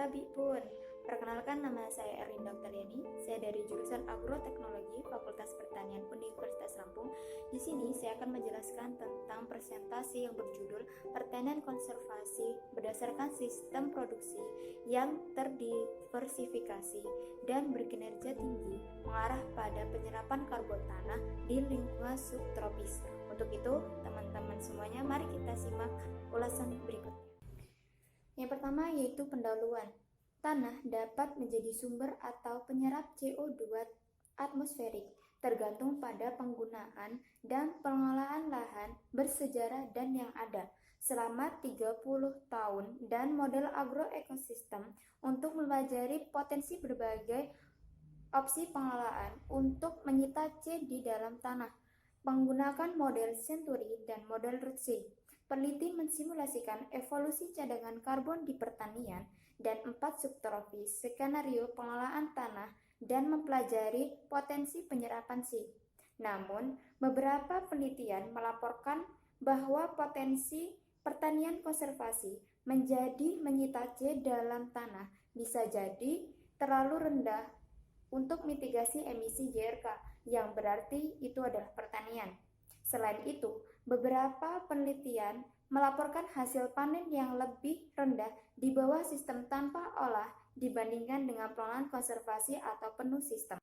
Halo Bipun, perkenalkan nama saya Erlin Dokteriani. Saya dari jurusan Agroteknologi Fakultas Pertanian Universitas Lampung. Di sini saya akan menjelaskan tentang presentasi yang berjudul Pertanian Konservasi berdasarkan sistem produksi yang terdiversifikasi dan berkinerja tinggi mengarah pada penyerapan karbon tanah di lingkungan subtropis. Untuk itu, teman-teman semuanya, mari kita simak ulasan berikutnya. Yang pertama yaitu pendahuluan. Tanah dapat menjadi sumber atau penyerap CO2 atmosferik tergantung pada penggunaan dan pengelolaan lahan bersejarah dan yang ada selama 30 tahun dan model agroekosistem untuk mempelajari potensi berbagai opsi pengelolaan untuk menyita C di dalam tanah. Menggunakan model Century dan model Root C, peneliti mensimulasikan evolusi cadangan karbon di pertanian dan 4 subtropis skenario pengelolaan tanah dan mempelajari potensi penyerapan C. Namun, beberapa penelitian melaporkan bahwa potensi pertanian konservasi menjadi menyita C dalam tanah bisa jadi terlalu rendah untuk mitigasi emisi GRK, yang berarti itu adalah pertanian. Selain itu, beberapa penelitian melaporkan hasil panen yang lebih rendah di bawah sistem tanpa olah dibandingkan dengan pengelolaan konservasi atau penuh sistem.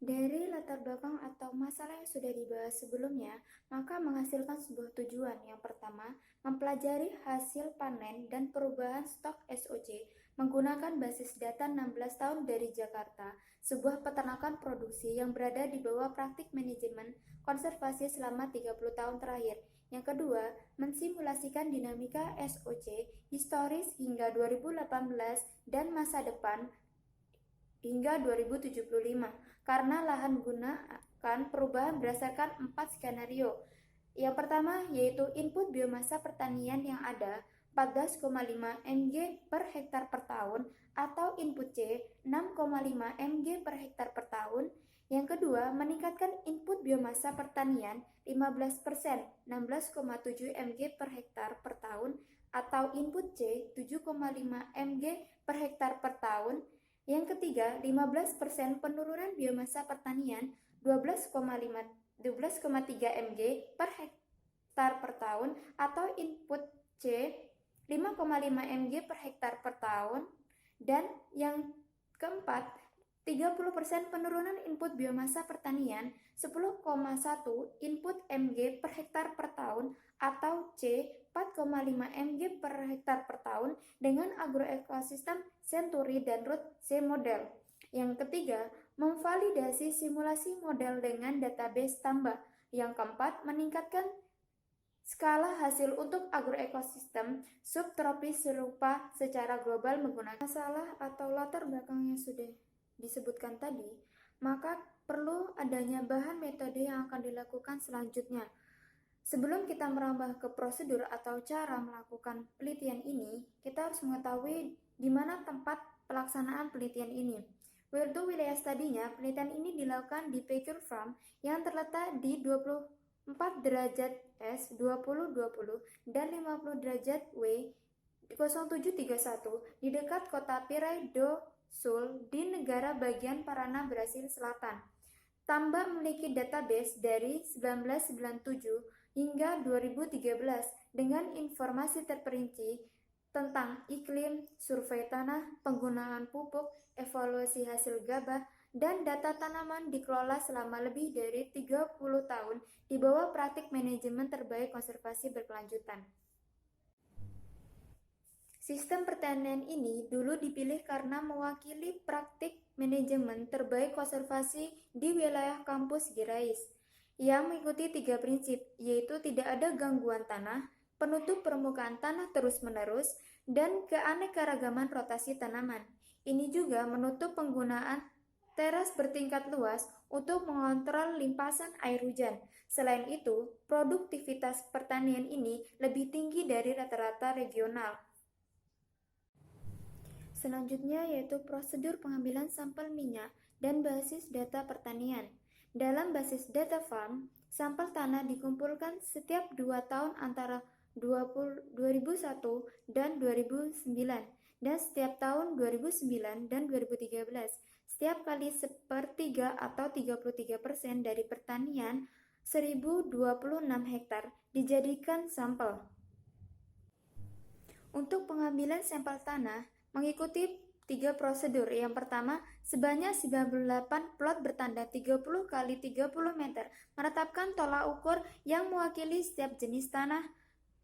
Dari latar belakang atau masalah yang sudah dibahas sebelumnya, maka menghasilkan sebuah tujuan. Yang pertama, mempelajari hasil panen dan perubahan stok SOC menggunakan basis data 16 tahun dari Jakarta, sebuah peternakan produksi yang berada di bawah praktik manajemen konservasi selama 30 tahun terakhir. Yang kedua, mensimulasikan dinamika SOC historis hingga 2018 dan masa depan hingga 2075 karena lahan gunakan perubahan berdasarkan 4 skenario. Yang pertama yaitu input biomasa pertanian yang ada 14,5 mg per hektar per tahun atau input C 6,5 mg per hektar per tahun. Yang kedua, meningkatkan input biomasa pertanian 15%, 16,7 mg per hektar per tahun atau input C 7,5 mg per hektar per tahun. Yang ketiga, 15% penurunan biomasa pertanian 12,3 mg per hektar per tahun atau input C 5,5 mg per hektar per tahun. Dan yang keempat, 30% penurunan input biomasa pertanian 10,1 input mg per hektar per tahun atau C 4,5 mg per hektar per tahun dengan agroekosistem Century dan Root C model. Yang ketiga, memvalidasi simulasi model dengan database tambah. Yang keempat, meningkatkan skala hasil untuk agroekosistem subtropis serupa secara global menggunakan masalah atau latar belakang yang sudah disebutkan tadi, maka perlu adanya bahan metode yang akan dilakukan selanjutnya. Sebelum kita merambah ke prosedur atau cara melakukan penelitian ini, kita harus mengetahui di mana tempat pelaksanaan penelitian ini. Untuk wilayah studinya, penelitian ini dilakukan di Pecure Farm yang terletak di 24 derajat S 2020 dan 50 derajat W 0731 di dekat kota Pirai do Sul di negara bagian Paraná, Brasil Selatan. Tambah memiliki database dari 1997 hingga 2013 dengan informasi terperinci tentang iklim, survei tanah, penggunaan pupuk, evaluasi hasil gabah, dan data tanaman dikelola selama lebih dari 30 tahun di bawah praktik manajemen terbaik konservasi berkelanjutan. Sistem pertanian ini dulu dipilih karena mewakili praktik manajemen terbaik konservasi di wilayah kampus Gerais yang mengikuti 3 prinsip, yaitu tidak ada gangguan tanah, penutup permukaan tanah terus-menerus, dan keanekaragaman rotasi tanaman. Ini juga menutup penggunaan teras bertingkat luas untuk mengontrol limpasan air hujan. Selain itu, produktivitas pertanian ini lebih tinggi dari rata-rata regional. Selanjutnya yaitu prosedur pengambilan sampel minyak dan basis data pertanian. Dalam basis data farm, sampel tanah dikumpulkan setiap 2 tahun antara 2001 dan 2009 dan setiap tahun 2009 dan 2013, setiap kali sepertiga atau 33% dari pertanian 1026 hektar dijadikan sampel. Untuk pengambilan sampel tanah mengikuti 3 prosedur. Yang pertama, sebanyak 98 plot bertanda 30 kali 30 meter menetapkan tolak ukur yang mewakili setiap jenis tanah,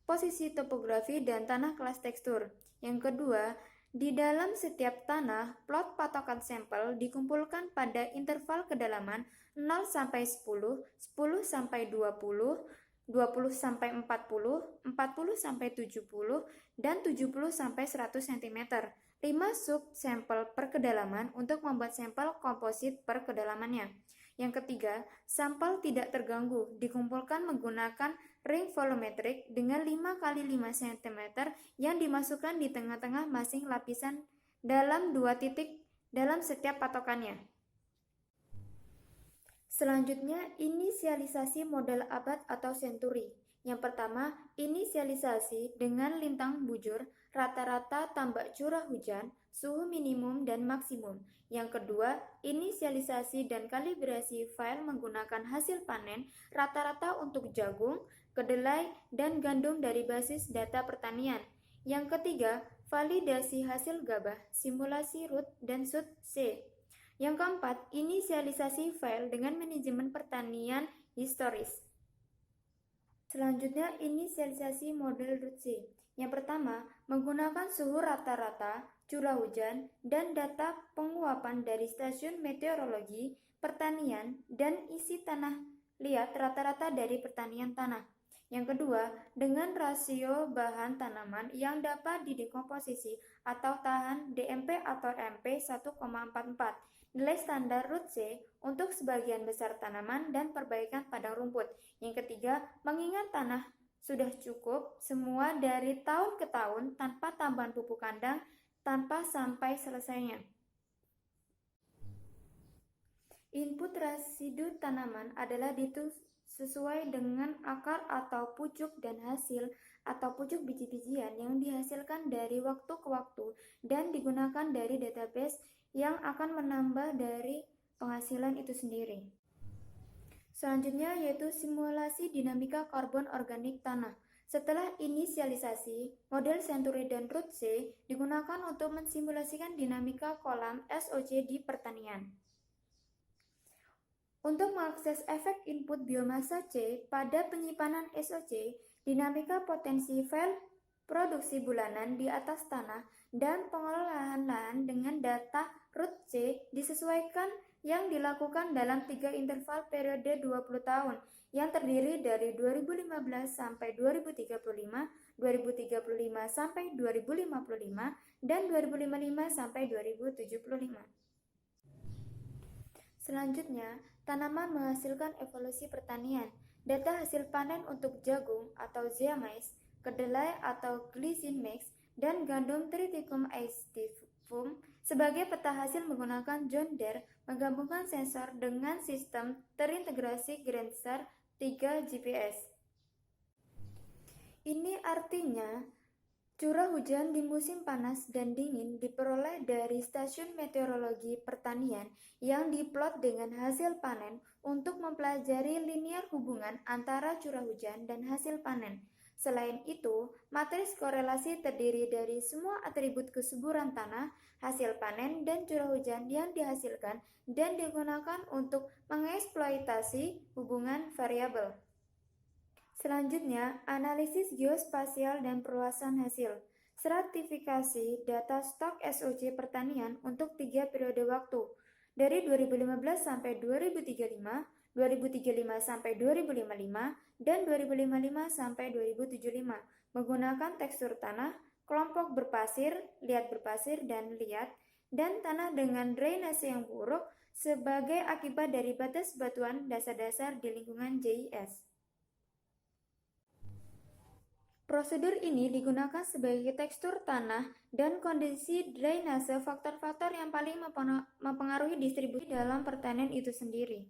posisi topografi, dan tanah kelas tekstur. Yang kedua, di dalam setiap tanah, plot patokan sampel dikumpulkan pada interval kedalaman 0 sampai 10, 10 sampai 20, 20 sampai 40, 40 sampai 70, dan 70 sampai 100 cm. 5 sub sampel per kedalaman untuk membuat sampel komposit per kedalamannya. Yang ketiga, sampel tidak terganggu dikumpulkan menggunakan ring volumetrik dengan 5 kali 5 cm yang dimasukkan di tengah-tengah masing lapisan dalam 2 titik dalam setiap patokannya. Selanjutnya, inisialisasi model abad atau senturi. Yang pertama, inisialisasi dengan lintang bujur, rata-rata tambak curah hujan, suhu minimum dan maksimum. Yang kedua, inisialisasi dan kalibrasi file menggunakan hasil panen rata-rata untuk jagung, kedelai, dan gandum dari basis data pertanian. Yang ketiga, validasi hasil gabah, simulasi root dan SUT C. Yang keempat, inisialisasi file dengan manajemen pertanian historis. Selanjutnya, inisialisasi model root C. Yang pertama, menggunakan suhu rata-rata, curah hujan, dan data penguapan dari stasiun meteorologi, pertanian, dan isi tanah liat rata-rata dari pertanian tanah. Yang kedua, dengan rasio bahan tanaman yang dapat didekomposisi atau tahan DMP atau MP 1,44. Nilai standar root C untuk sebagian besar tanaman dan perbaikan padang rumput. Yang ketiga, mengingat tanah sudah cukup semua dari tahun ke tahun tanpa tambahan pupuk kandang tanpa sampai selesainya. Input residu tanaman adalah sesuai dengan akar atau pucuk dan hasil atau pucuk biji-bijian yang dihasilkan dari waktu ke waktu dan digunakan dari database yang akan menambah dari penghasilan itu sendiri. Selanjutnya yaitu simulasi dinamika karbon organik tanah. Setelah inisialisasi, model Century dan root C digunakan untuk mensimulasikan dinamika kolam SOC di pertanian. Untuk mengakses efek input biomasa C pada penyimpanan SOC, dinamika potensi file produksi bulanan di atas tanah, dan pengelolaan lahan dengan data root C disesuaikan yang dilakukan dalam 3 interval periode 20 tahun yang terdiri dari 2015 sampai 2035, 2035 sampai 2055, dan 2055 sampai 2075. Selanjutnya, tanaman menghasilkan evolusi pertanian. Data hasil panen untuk jagung atau zeamais, kedelai atau glycine mix, dan gandum Triticum aestivum sebagai peta hasil menggunakan John Deere menggabungkan sensor dengan sistem terintegrasi Grandstar 3 GPS. Ini artinya curah hujan di musim panas dan dingin diperoleh dari stasiun meteorologi pertanian yang diplot dengan hasil panen untuk mempelajari linear hubungan antara curah hujan dan hasil panen. Selain itu, matris korelasi terdiri dari semua atribut kesuburan tanah, hasil panen, dan curah hujan yang dihasilkan dan digunakan untuk mengeksploitasi hubungan variabel. Selanjutnya, analisis geospasial dan perluasan hasil. Stratifikasi data stok SOC pertanian untuk 3 periode waktu, dari 2015 sampai 2035, 2035 sampai 2055, dan 2055 sampai 2075, menggunakan tekstur tanah, kelompok berpasir, liat berpasir, dan liat, dan tanah dengan drainase yang buruk sebagai akibat dari batas batuan dasar-dasar di lingkungan JIS. Prosedur ini digunakan sebagai tekstur tanah dan kondisi drainase faktor-faktor yang paling mempengaruhi distribusi dalam pertanian itu sendiri.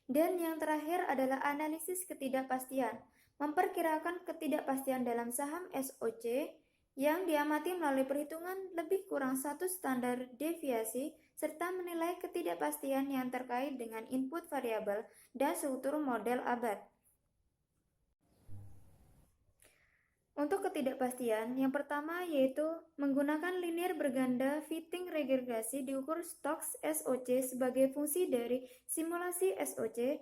Dan yang terakhir adalah analisis ketidakpastian. Memperkirakan ketidakpastian dalam saham SOC yang diamati melalui perhitungan lebih kurang satu standar deviasi serta menilai ketidakpastian yang terkait dengan input variabel dan struktur model abad. Untuk ketidakpastian, yang pertama yaitu menggunakan linear berganda fitting regressi diukur Stokes SOC sebagai fungsi dari simulasi SOC,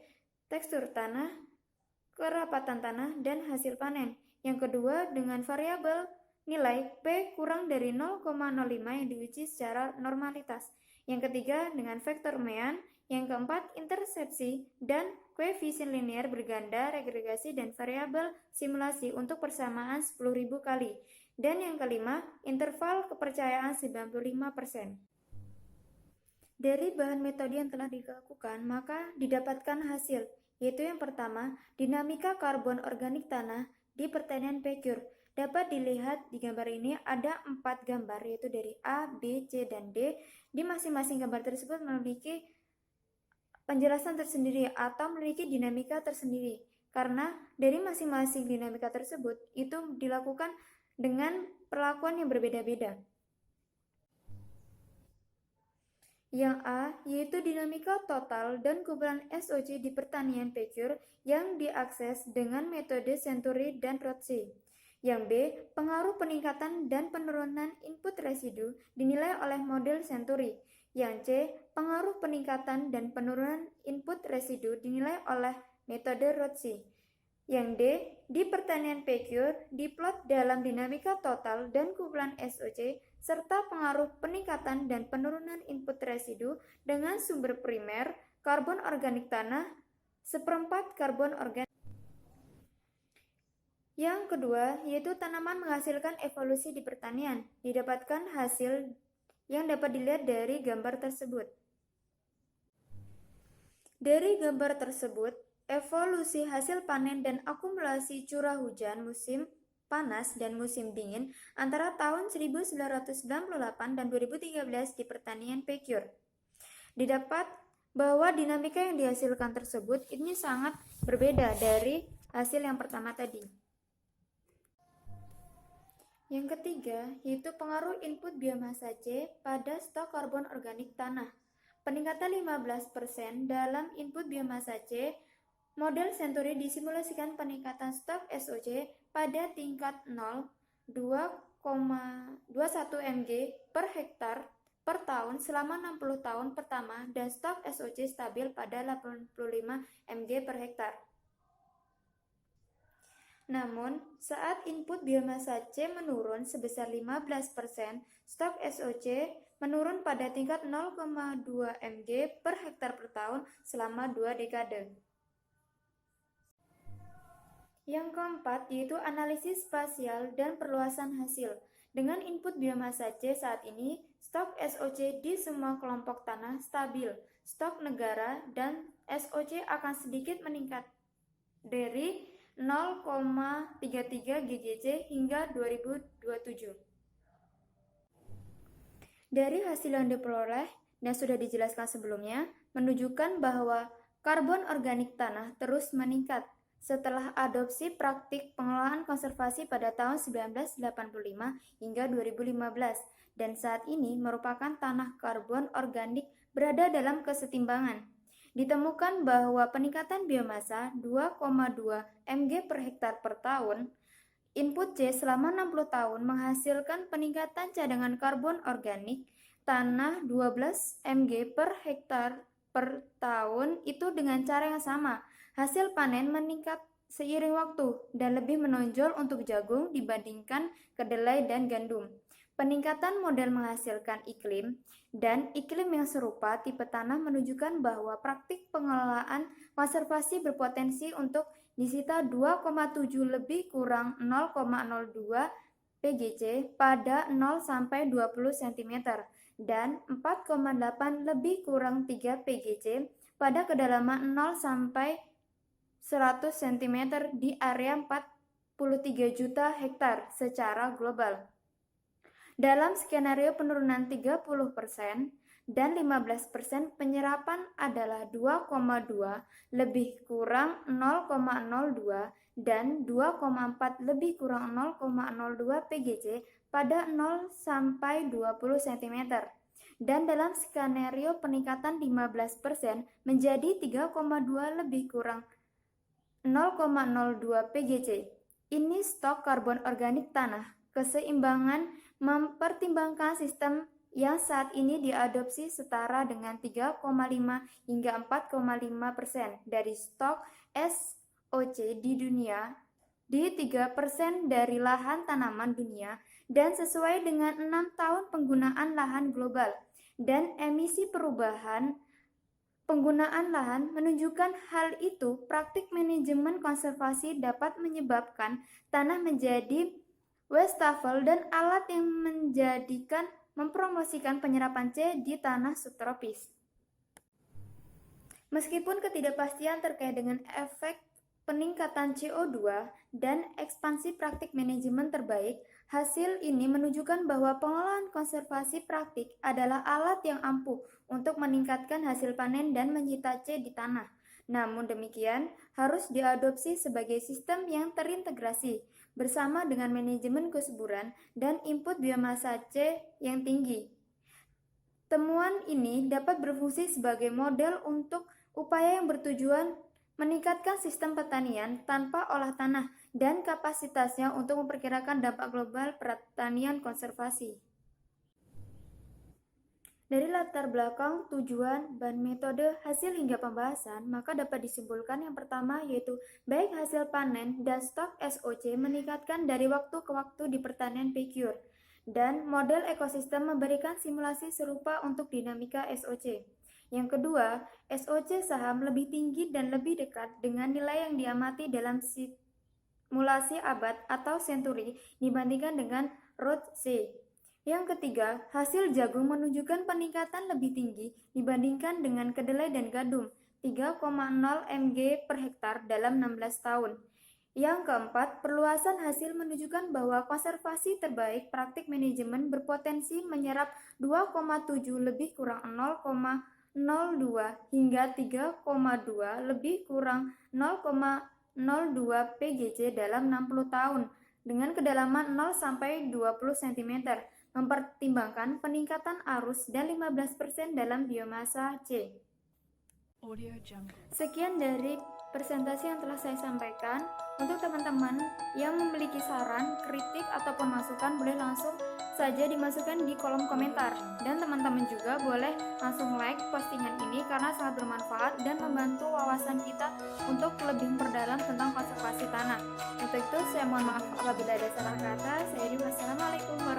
tekstur tanah, kerapatan tanah, dan hasil panen. Yang kedua, dengan variabel nilai P kurang dari 0,05 yang diuji secara normalitas. Yang ketiga, dengan vektor Mean. Yang keempat, intersepsi dan koefisien linear berganda, regressi, dan variabel simulasi untuk persamaan 10.000 kali. Dan yang kelima, interval kepercayaan 95%. Dari bahan metode yang telah dilakukan, maka didapatkan hasil, yaitu yang pertama, dinamika karbon organik tanah di pertanian Pecure. Dapat dilihat di gambar ini ada 4 gambar, yaitu dari A, B, C, dan D. Di masing-masing gambar tersebut memiliki penjelasan tersendiri atau memiliki dinamika tersendiri. Karena dari masing-masing dinamika tersebut itu dilakukan dengan perlakuan yang berbeda-beda. Yang A, yaitu dinamika total dan kumpulan SOC di pertanian Pecure yang diakses dengan metode Century dan Rothschild. Yang B, pengaruh peningkatan dan penurunan input residu dinilai oleh model Century. Yang C, pengaruh peningkatan dan penurunan input residu dinilai oleh metode Rothschild. Yang D, di pertanian Pecure diplot dalam dinamika total dan kumpulan SOC serta pengaruh peningkatan dan penurunan input residu dengan sumber primer, karbon organik tanah, seperempat karbon organik. Yang kedua, yaitu tanaman menghasilkan evolusi di pertanian. Didapatkan hasil yang dapat dilihat dari gambar tersebut. Dari gambar tersebut, evolusi hasil panen dan akumulasi curah hujan musim panas dan musim dingin antara tahun 1998 dan 2013 di pertanian Pecure. Didapat bahwa dinamika yang dihasilkan tersebut ini sangat berbeda dari hasil yang pertama tadi. Yang ketiga, yaitu pengaruh input biomasa C pada stok karbon organik tanah. Peningkatan 15% dalam input biomasa C, model Century disimulasikan peningkatan stok SOC pada tingkat 0, 2,21 mg per hektar per tahun selama 60 tahun pertama dan stok SOC stabil pada 85 mg per hektar. Namun, saat input biomasa C menurun sebesar 15%, stok SOC menurun pada tingkat 0,2 mg per hektar per tahun selama 2 dekade. Yang keempat, yaitu analisis spasial dan perluasan hasil. Dengan input biomasa C saat ini, stok SOC di semua kelompok tanah stabil. Stok negara dan SOC akan sedikit meningkat dari 0,33 GGC hingga 2027. Dari hasil yang diperoleh dan sudah dijelaskan sebelumnya, menunjukkan bahwa karbon organik tanah terus meningkat setelah adopsi praktik pengelolaan konservasi pada tahun 1985 hingga 2015 dan saat ini merupakan tanah karbon organik berada dalam kesetimbangan. Ditemukan bahwa peningkatan biomasa 2,2 mg per hektar per tahun, input C selama 60 tahun menghasilkan peningkatan cadangan karbon organik tanah 12 mg per hektar per tahun itu dengan cara yang sama. Hasil panen meningkat seiring waktu dan lebih menonjol untuk jagung dibandingkan kedelai dan gandum. Peningkatan model menghasilkan iklim dan iklim yang serupa tipe tanah menunjukkan bahwa praktik pengelolaan konservasi berpotensi untuk disita 2,7 lebih kurang 0,02 PGC pada 0 sampai 20 cm dan 4,8 lebih kurang 3 PGC pada kedalaman 0 sampai 100 cm di area 43 juta hektar secara global. Dalam skenario penurunan 30% dan 15% penyerapan adalah 2,2 lebih kurang 0,02 dan 2,4 lebih kurang 0,02 PGC pada 0 sampai 20 cm. Dan dalam skenario peningkatan 15% menjadi 3,2 lebih kurang 0,02 pgc. Ini stok karbon organik tanah. Keseimbangan mempertimbangkan sistem yang saat ini diadopsi setara dengan 3,5 hingga 4,5% dari stok SOC di dunia, di 3% dari lahan tanaman dunia, dan sesuai dengan 6 tahun penggunaan lahan global. Dan emisi perubahan penggunaan lahan menunjukkan hal itu. Praktik manajemen konservasi dapat menyebabkan tanah menjadi wastafel dan alat yang mempromosikan penyerapan C di tanah subtropis. Meskipun ketidakpastian terkait dengan efek peningkatan CO2 dan ekspansi praktik manajemen terbaik, hasil ini menunjukkan bahwa pengelolaan konservasi praktik adalah alat yang ampuh untuk meningkatkan hasil panen dan menyita C di tanah. Namun demikian, harus diadopsi sebagai sistem yang terintegrasi bersama dengan manajemen kesuburan dan input biomasa C yang tinggi. Temuan ini dapat berfungsi sebagai model untuk upaya yang bertujuan meningkatkan sistem pertanian tanpa olah tanah dan kapasitasnya untuk memperkirakan dampak global pertanian konservasi. Dari latar belakang, tujuan, dan metode, hasil hingga pembahasan, maka dapat disimpulkan yang pertama yaitu baik hasil panen dan stok SOC meningkatkan dari waktu ke waktu di pertanian PQR, dan model ekosistem memberikan simulasi serupa untuk dinamika SOC. Yang kedua, SOC saham lebih tinggi dan lebih dekat dengan nilai yang diamati dalam simulasi abad atau senturi dibandingkan dengan ROC. Yang ketiga, hasil jagung menunjukkan peningkatan lebih tinggi dibandingkan dengan kedelai dan gandum, 3,0 mg per hektar dalam 16 tahun. Yang keempat, perluasan hasil menunjukkan bahwa konservasi terbaik praktik manajemen berpotensi menyerap 2,7 lebih kurang 0,02 hingga 3,2 lebih kurang 0,02 pgc dalam 60 tahun dengan kedalaman 0 sampai 20 cm. Mempertimbangkan peningkatan arus dan 15% dalam biomasa C. Sekian dari presentasi yang telah saya sampaikan. Untuk teman-teman yang memiliki saran, kritik, ataupun masukan boleh langsung saja dimasukkan di kolom komentar. Dan teman-teman juga boleh langsung like postingan ini karena sangat bermanfaat dan membantu wawasan kita untuk lebih memperdalam tentang konservasi tanah. Untuk itu saya mohon maaf apabila ada salah kata. Saya juga wassalamualaikum warahmatullahi wabarakatuh.